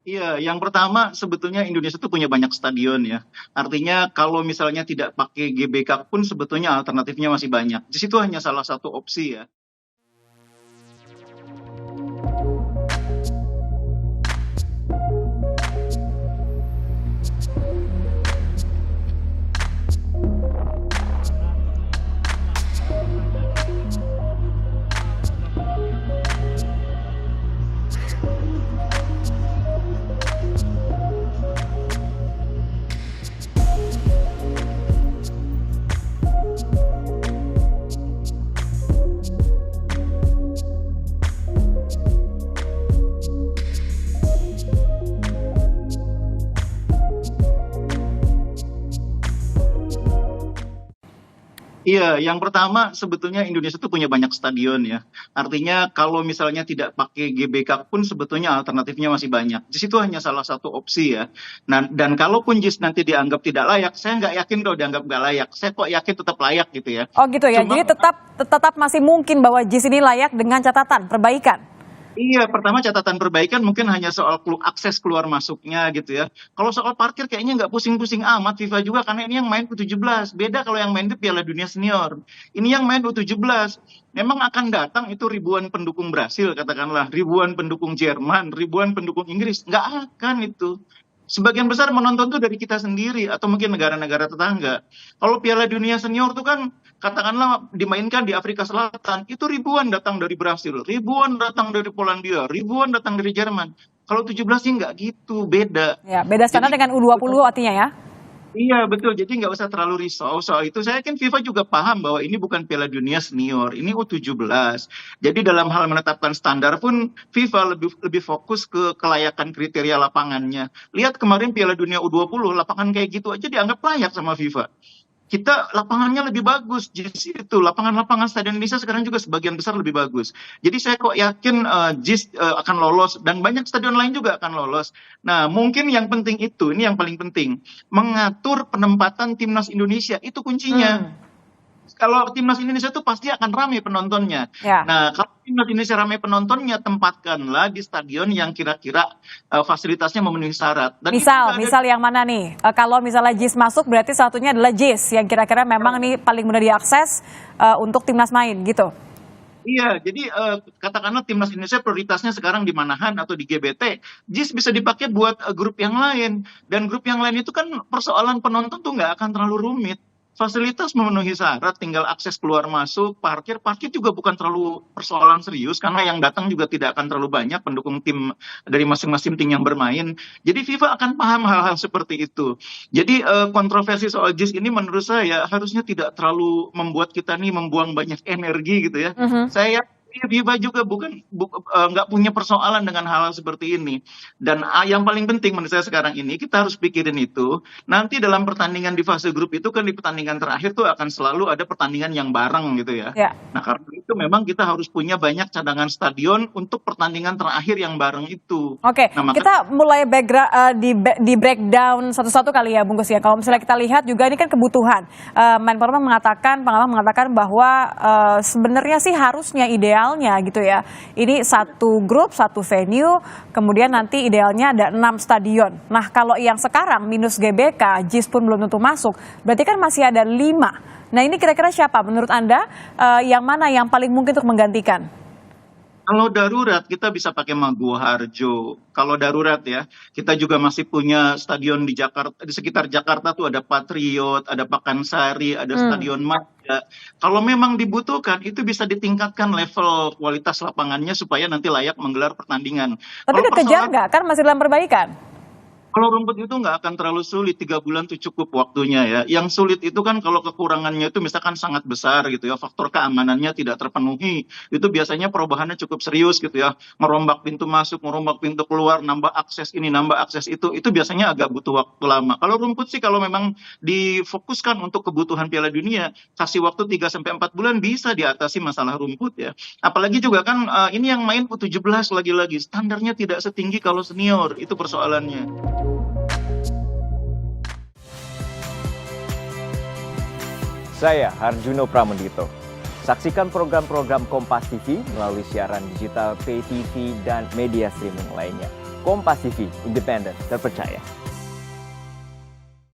Iya, yang pertama sebetulnya Indonesia tuh punya banyak stadion ya. Artinya kalau misalnya tidak pakai GBK pun sebetulnya alternatifnya masih banyak. Di situ hanya salah satu opsi ya. Iya, yang pertama sebetulnya Indonesia tuh punya banyak stadion ya. Artinya kalau misalnya tidak pakai GBK pun sebetulnya alternatifnya masih banyak. Di situ hanya salah satu opsi ya. Nah, dan kalaupun JIS nanti dianggap tidak layak, saya nggak yakin kalau dianggap nggak layak. Saya kok yakin tetap layak gitu ya. Oh gitu ya, Cuma jadi tetap masih mungkin bahwa JIS ini layak dengan catatan perbaikan. iya, pertama catatan perbaikan mungkin hanya soal akses keluar masuknya gitu ya. Kalau soal parkir kayaknya nggak pusing-pusing amat FIFA juga karena ini yang main U17. Beda kalau yang main di Piala Dunia Senior. Ini yang main U17. Memang akan datang itu ribuan pendukung Brasil katakanlah, ribuan pendukung Jerman, ribuan pendukung Inggris. Nggak akan itu. Sebagian besar menonton tuh dari kita sendiri atau mungkin negara-negara tetangga. Kalau Piala Dunia Senior tuh kan katakanlah dimainkan di Afrika Selatan, itu ribuan datang dari Brasil, ribuan datang dari Polandia, ribuan datang dari Jerman. Kalau 17 sih nggak gitu, beda. Ya, beda standar Jadi dengan U20 artinya ya. iya betul, jadi nggak usah terlalu risau soal itu. Saya yakin FIFA juga paham bahwa ini bukan Piala Dunia Senior, ini U17. Jadi dalam hal menetapkan standar pun FIFA lebih lebih fokus ke kelayakan kriteria lapangannya. Lihat kemarin Piala Dunia U20, lapangan kayak gitu aja dianggap layak sama FIFA. Kita lapangannya lebih bagus, JIS itu lapangan-lapangan Stadion Indonesia sekarang juga sebagian besar lebih bagus. Jadi saya kok yakin JIS akan lolos dan banyak stadion lain juga akan lolos. Nah, mungkin yang penting itu, ini yang paling penting, mengatur penempatan timnas Indonesia itu kuncinya. Hmm, Kalau timnas Indonesia itu pasti akan ramai penontonnya. ya. Nah, kalau timnas Indonesia ramai penontonnya, tempatkanlah di stadion yang kira-kira fasilitasnya memenuhi syarat. Dan itu Misal, juga ada. misal yang mana nih? Kalau misalnya JIS masuk berarti satunya adalah JIS yang kira-kira memang nih paling mudah diakses untuk timnas main gitu. Iya, jadi katakanlah timnas Indonesia prioritasnya sekarang di Manahan atau di GBT, JIS bisa dipakai buat grup yang lain. Dan grup yang lain itu kan persoalan penonton tuh nggak akan terlalu rumit. Fasilitas memenuhi syarat, tinggal akses keluar masuk, parkir juga bukan terlalu persoalan serius karena yang datang juga tidak akan terlalu banyak pendukung tim dari masing-masing tim yang bermain. Jadi FIFA akan paham hal-hal seperti itu. Jadi kontroversi soal JIS ini menurut saya harusnya tidak terlalu membuat kita nih membuang banyak energi gitu ya. Mhm. Saya FIFA juga nggak punya persoalan dengan hal-hal seperti ini. Dan yang paling penting menurut saya sekarang ini kita harus pikirin itu. Nanti dalam pertandingan di fase grup itu kan di pertandingan terakhir tuh akan selalu ada pertandingan yang bareng gitu ya. Ya. Nah karena itu memang kita harus punya banyak cadangan stadion untuk pertandingan terakhir yang bareng itu. Oke, Nah maka kita mulai di breakdown satu-satu kali ya, Bungkus ya. Kalau misalnya kita lihat juga ini kan kebutuhan. Menpora mengatakan, pengamat mengatakan bahwa sebenarnya sih harusnya idealnya gitu ya. Ini satu grup, satu venue, kemudian nanti idealnya ada 6 stadion. Nah, kalau yang sekarang minus GBK, JIS pun belum tentu masuk, berarti kan masih ada 5. Nah, ini kira-kira siapa menurut Anda yang mana yang paling mungkin untuk menggantikan? kalau darurat kita bisa pakai Maguwo Harjo. Kalau darurat ya, kita juga masih punya stadion di Jakarta, di sekitar Jakarta tuh ada Patriot, ada Pakansari, ada Hmm. Stadion Madia. Kalau memang dibutuhkan, itu bisa ditingkatkan level kualitas lapangannya supaya nanti layak menggelar pertandingan. Tapi Kalau kekejar persoalan nggak? Kan masih dalam perbaikan. kalau rumput itu nggak akan terlalu sulit, 3 bulan itu cukup waktunya ya. Yang sulit itu kan kalau kekurangannya itu misalkan sangat besar gitu ya, faktor keamanannya tidak terpenuhi, itu biasanya perubahannya cukup serius gitu ya. Merombak pintu masuk, merombak pintu keluar, nambah akses ini, nambah akses itu biasanya agak butuh waktu lama. Kalau rumput sih kalau memang difokuskan untuk kebutuhan Piala Dunia, kasih waktu 3 sampai 4 bulan bisa diatasi masalah rumput ya. Apalagi juga kan ini yang main U17 lagi-lagi, standarnya tidak setinggi kalau senior, itu persoalannya. Saya Harjuno Pramendito. Saksikan program-program Kompas TV melalui siaran digital pay TV dan media streaming lainnya. Kompas TV, independen, terpercaya.